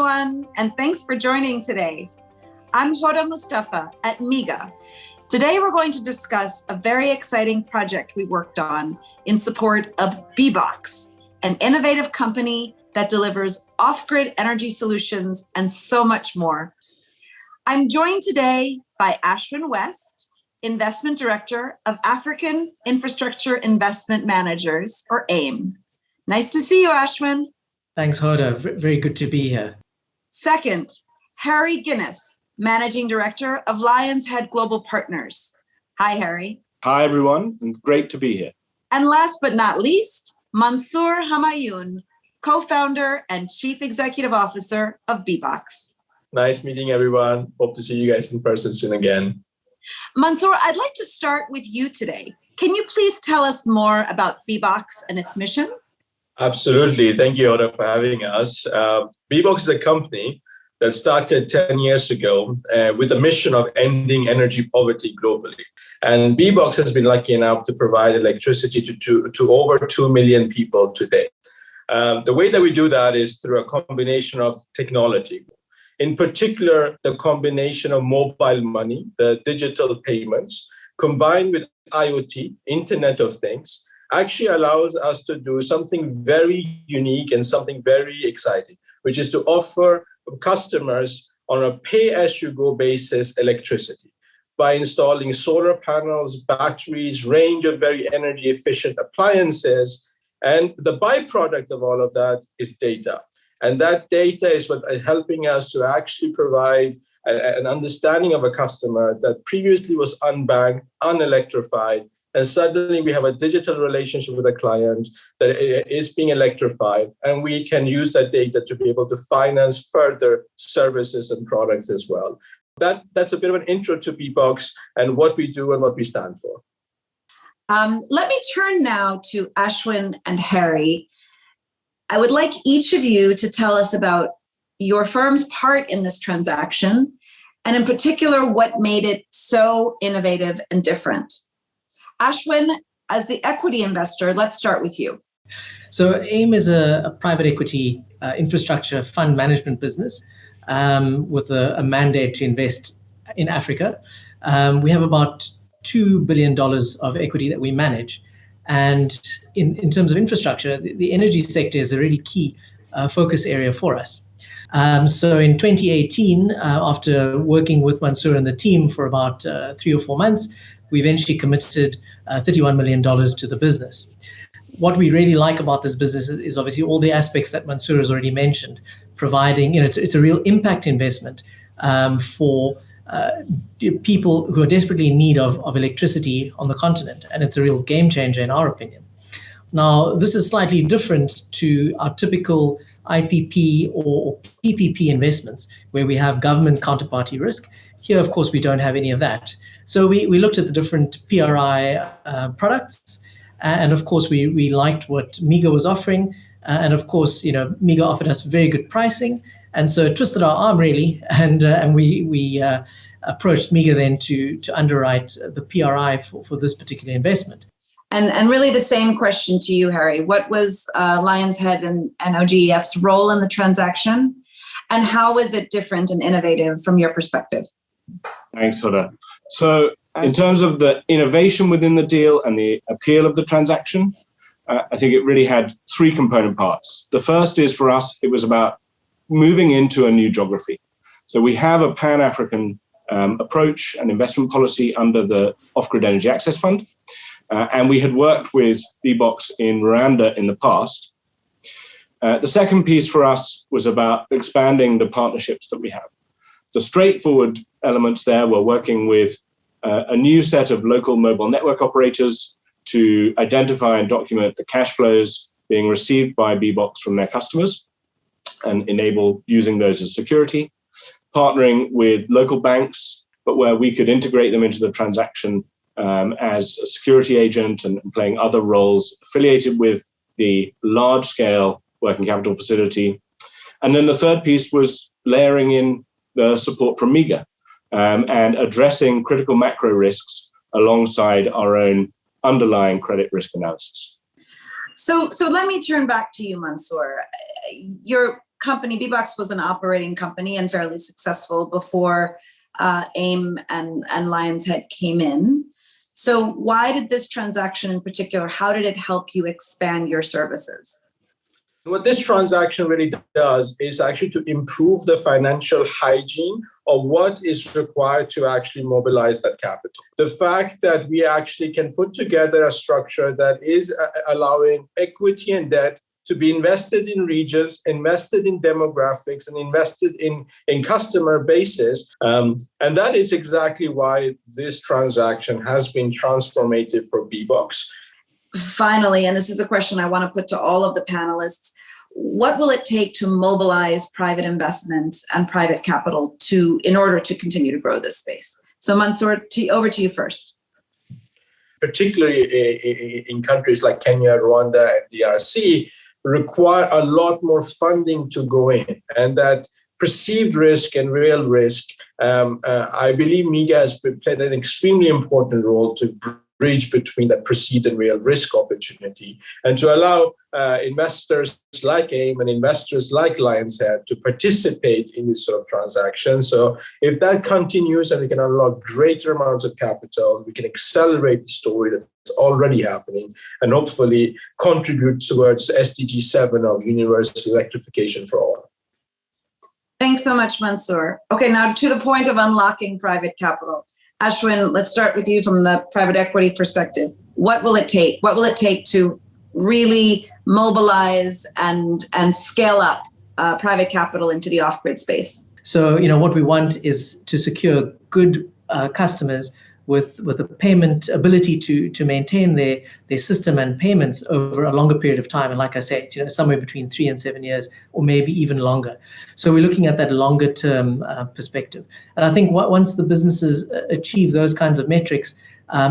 everyone, and thanks for joining today. I'm Hoda Moustafa at MIGA. Today, we're going to discuss a very exciting project we worked on in support of Bboxx, an innovative company that delivers off-grid energy solutions and so much more. I'm joined today by Ashwin West, Investment Director of African Infrastructure Investment Managers, or AIIM. Nice to see you, Ashwin. Thanks, Hoda. Very good to be here. Second, Harry Guinness, Managing Director of Lion's Head Global Partners. Hi, Harry. Hi, everyone, and great to be here. And last but not least, Mansoor Hamayun, Co-founder and Chief Executive Officer of Bboxx. Nice meeting everyone. Hope to see you guys in person soon again. Mansoor, I'd like to start with you today. Can you please tell us more about Bboxx and its mission? Absolutely. Thank you, Hoda, for having us. Bboxx is a company that started 10 years ago with a mission of ending energy poverty globally. And Bboxx has been lucky enough to provide electricity to over 2 million people today. The way that we do that is through a combination of technology. In particular, the combination of mobile money, the digital payments, combined with IoT, Internet of Things, actually allows us to do something very unique and something very exciting, which is to offer customers on a pay-as-you-go basis electricity by installing solar panels, batteries, range of very energy efficient appliances. And the byproduct of all of that is data. And that data is what is helping us to actually provide an understanding of a customer that previously was unbanked, unelectrified, and suddenly we have a digital relationship with a client that is being electrified, and we can use that data to be able to finance further services and products as well. That's a bit of an intro to Bboxx and what we do and what we stand for. Let me turn now to Ashwin and Harry. I would like each of you to tell us about your firm's part in this transaction, and in particular, what made it so innovative and different. Ashwin, as the equity investor, let's start with you. So AIIM is a private equity infrastructure fund management business with a mandate to invest in Africa. We have about $2 billion of equity that we manage. And in terms of infrastructure, the energy sector is a really key focus area for us. So in 2018, after working with Mansoor and the team for about 3 or 4 months, we eventually committed $31 million to the business. What we really like about this business is obviously all the aspects that Mansoor has already mentioned, providing, it's a real impact investment for people who are desperately in need of electricity on the continent. And it's a real game changer in our opinion. Now, this is slightly different to our typical IPP or PPP investments where we have government counterparty risk. Here, of course, we don't have any of that. So we looked at the different PRI products. And of course, we liked what MIGA was offering. And of course, MIGA offered us very good pricing. And so it twisted our arm really, and we approached MIGA then to underwrite the PRI for this particular investment. And really the same question to you, Harry. What was Lion's Head and OGEF's role in the transaction? And how was it different and innovative from your perspective? Thanks, Hoda. So in terms of the innovation within the deal and the appeal of the transaction, I think it really had 3 component parts. The first is for us, it was about moving into a new geography. So we have a Pan-African approach and investment policy under the Off-Grid Energy Access Fund. And we had worked with Bboxx in Rwanda in the past. The second piece for us was about expanding the partnerships that we have. The straightforward elements there were working with a new set of local mobile network operators to identify and document the cash flows being received by Bboxx from their customers and enable using those as security, partnering with local banks, but where we could integrate them into the transaction as a security agent and playing other roles affiliated with the large-scale working capital facility. And then the third piece was layering in the support from MIGA and addressing critical macro risks alongside our own underlying credit risk analysis. So let me turn back to you, Mansoor. You're company, Bboxx was an operating company and fairly successful before AIIM and Lion's Head came in. So why did this transaction in particular, how did it help you expand your services? What this transaction really does is actually to improve the financial hygiene of what is required to actually mobilize that capital. The fact that we actually can put together a structure that is allowing equity and debt to be invested in regions, invested in demographics, and invested in customer bases. And that is exactly why this transaction has been transformative for Bboxx. Finally, and this is a question I want to put to all of the panelists, what will it take to mobilize private investment and private capital in order to continue to grow this space? So Mansoor, over to you first. Particularly in countries like Kenya, Rwanda, and DRC, require a lot more funding to go in, and that perceived risk and real risk, I believe MIGA has played an extremely important role to bridge between that perceived and real risk opportunity, and to allow investors like AIIM and investors like Lion's Head to participate in this sort of transaction. So if that continues and we can unlock greater amounts of capital, we can accelerate the story that's already happening and hopefully contribute towards SDG 7 of universal electrification for all. Thanks so much, Mansoor. Okay, now to the point of unlocking private capital. Ashwin, let's start with you from the private equity perspective. What will it take? What will it take to really mobilize and scale up private capital into the off-grid space? So, what we want is to secure good customers with a payment ability to maintain their system and payments over a longer period of time. And like I say, somewhere between 3 and 7 years, or maybe even longer. So we're looking at that longer term perspective. And I think once the businesses achieve those kinds of metrics,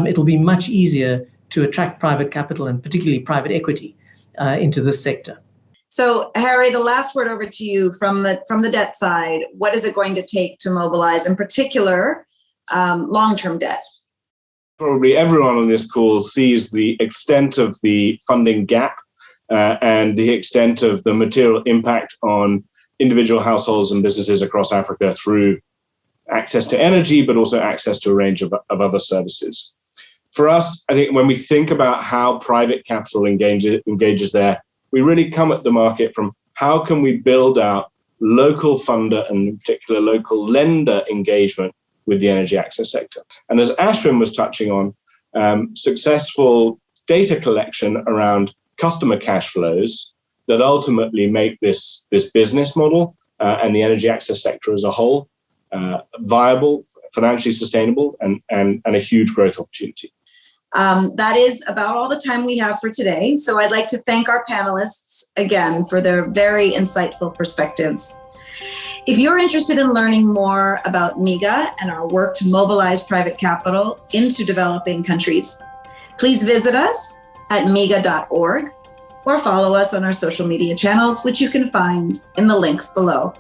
it'll be much easier to attract private capital and particularly private equity into this sector. So Harry, the last word over to you from the debt side. What is it going to take to mobilize, in particular, long-term debt? Probably everyone on this call sees the extent of the funding gap and the extent of the material impact on individual households and businesses across Africa through access to energy, but also access to a range of other services. For us, I think when we think about how private capital engages there, we really come at the market from how can we build out local funder and in particular local lender engagement with the energy access sector. And as Ashwin was touching on, successful data collection around customer cash flows that ultimately make this business model and the energy access sector as a whole viable, financially sustainable, and a huge growth opportunity. That is about all the time we have for today. So I'd like to thank our panelists again for their very insightful perspectives. If you're interested in learning more about MIGA and our work to mobilize private capital into developing countries, please visit us at miga.org or follow us on our social media channels, which you can find in the links below.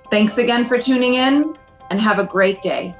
Thanks again for tuning in and have a great day.